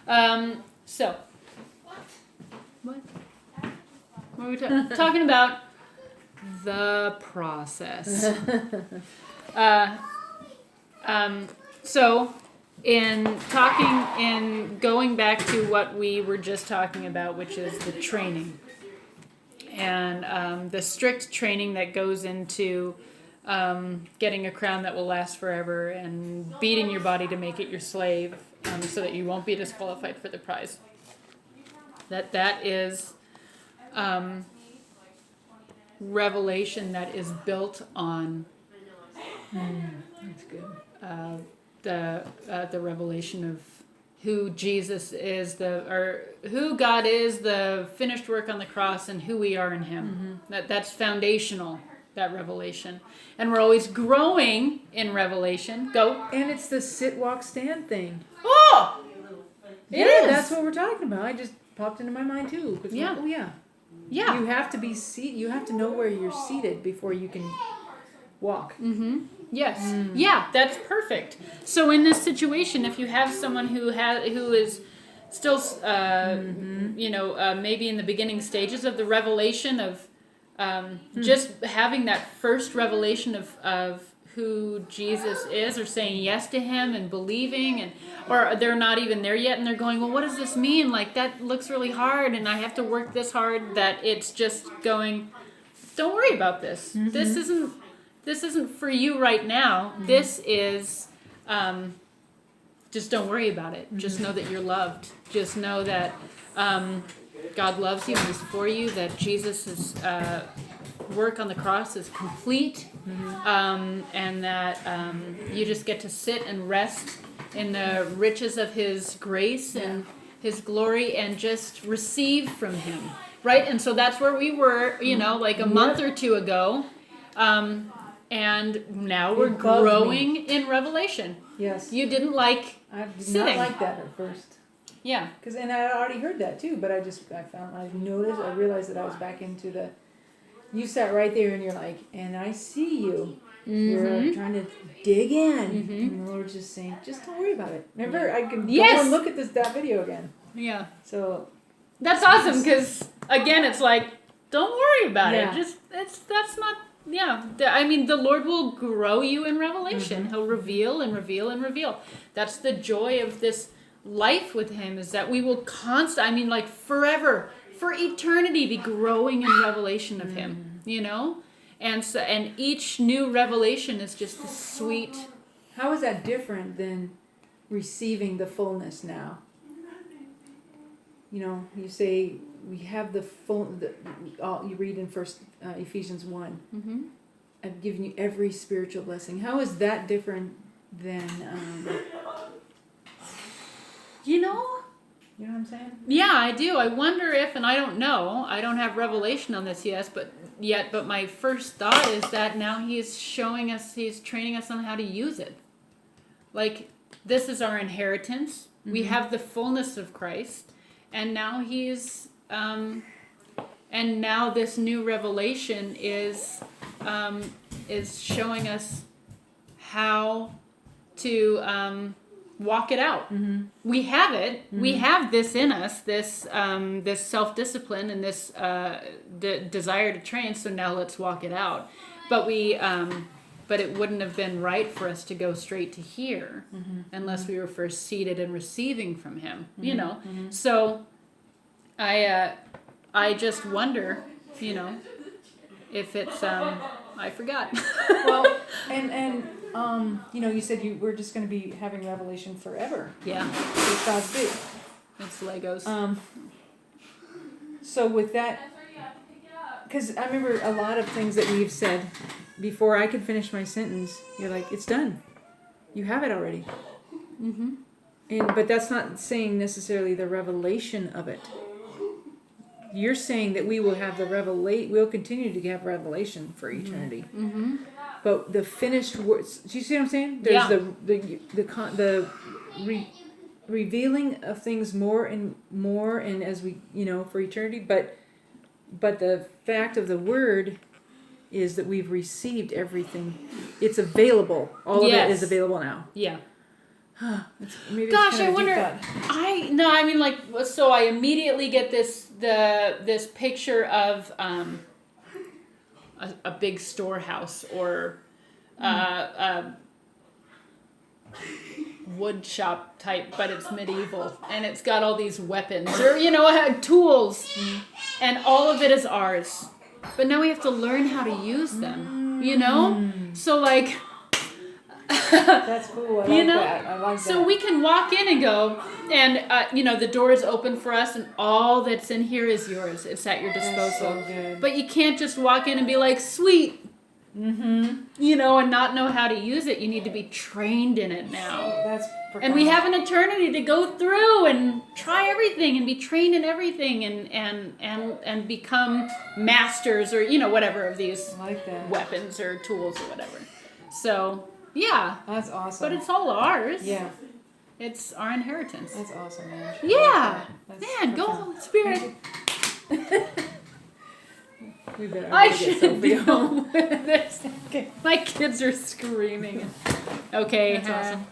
So, what? What are we talking about? The process. So, in going back to what we were just talking about, which is the training and the strict training that goes into getting a crown that will last forever and beating your body to make it your slave, so that you won't be disqualified for the prize. That is revelation that is built on That's good. The revelation of who Jesus is, who God is, the finished work on the cross, and who we are in Him. That's foundational. That revelation, and we're always growing in revelation. Go. And it's the sit, walk, stand thing. Oh, it is. That's what we're talking about. I just popped into my mind too. Yeah. Oh yeah. Yeah. You have to be You have to know where you're seated before you can walk. Yes. Yeah, that's perfect. So in this situation, if you have someone who is still, maybe in the beginning stages of the revelation of just having that first revelation of who Jesus is, or saying yes to Him and believing, or they're not even there yet, and they're going, well, what does this mean? Like, that looks really hard, and I have to work this hard. That it's just going, don't worry about this. This isn't for you right now. This is, just don't worry about it. Just know that you're loved. Just know that God loves you and is for you, that Jesus' work on the cross is complete, and that you just get to sit and rest in the riches of His grace and His glory and just receive from Him, right? And so that's where we were, like a month or two ago, and now we're growing in revelation. Yes. You didn't like I did sitting. not like that at first. Yeah. And I already heard that too, but I realized that I was back into you sat right there and you're like, and I see you. You're trying to dig in. And the Lord's just saying, just don't worry about it. Remember, I can go and look at that video again. Yeah. So. That's awesome, because, again, it's like, don't worry about it. That's not, I mean, the Lord will grow you in revelation. He'll reveal and reveal and reveal. That's the joy of this life with Him, is that we will forever, for eternity, be growing in revelation of Him, and each new revelation is just a sweet. How is that different than receiving the fullness now? You say we have the full. You read in Ephesians 1. I've given you every spiritual blessing. How is that different than? You know what I'm saying? Yeah, I do. I wonder if, and I don't know. I don't have revelation on this yet, but my first thought is that now He's training us on how to use it. Like, this is our inheritance. We have the fullness of Christ, and now He's, and now this new revelation is showing us how to walk it out. We have it. We have this in us, this self-discipline and this desire to train. So now let's walk it out. But but it wouldn't have been right for us to go straight to here unless we were first seated and receiving from Him. So I just wonder, if it's I forgot. Well, and you said you were just going to be having revelation forever. Yeah. It's God's big. It's Legos. So with that, because I remember a lot of things that we've said before I could finish my sentence. You're like, it's done. You have it already. But that's not saying necessarily the revelation of it. You're saying that we will have we'll continue to have revelation for eternity. But the finished words, do you see what I'm saying? There's the revealing of things more and more, and as we, for eternity. But the fact of the word is that we've received everything. It's available. All of it is available now. Yeah. Maybe Gosh, it's kind I of a deep wonder. thought. I mean, like, so I immediately get this picture of a big storehouse or a wood shop type, but it's medieval and it's got all these weapons or tools, and all of it is ours. But now we have to learn how to use them. So like. That's cool. I like that. I like that. So we can walk in and go, and the door is open for us, and all that's in here is yours. It's at your disposal. That's so good. But you can't just walk in and be like, sweet, and not know how to use it. You need to be trained in it now. That's profound. And we have an eternity to go through and try everything and be trained in everything and become masters or whatever of these I like that. weapons or tools or whatever. So. Yeah. That's awesome. But it's all ours. Yeah. It's our inheritance. That's awesome, man. Yeah. That's Man, go profound. Holy Spirit. We better I get should Sophie go home. with this. Okay. My kids are screaming. Okay. That's awesome.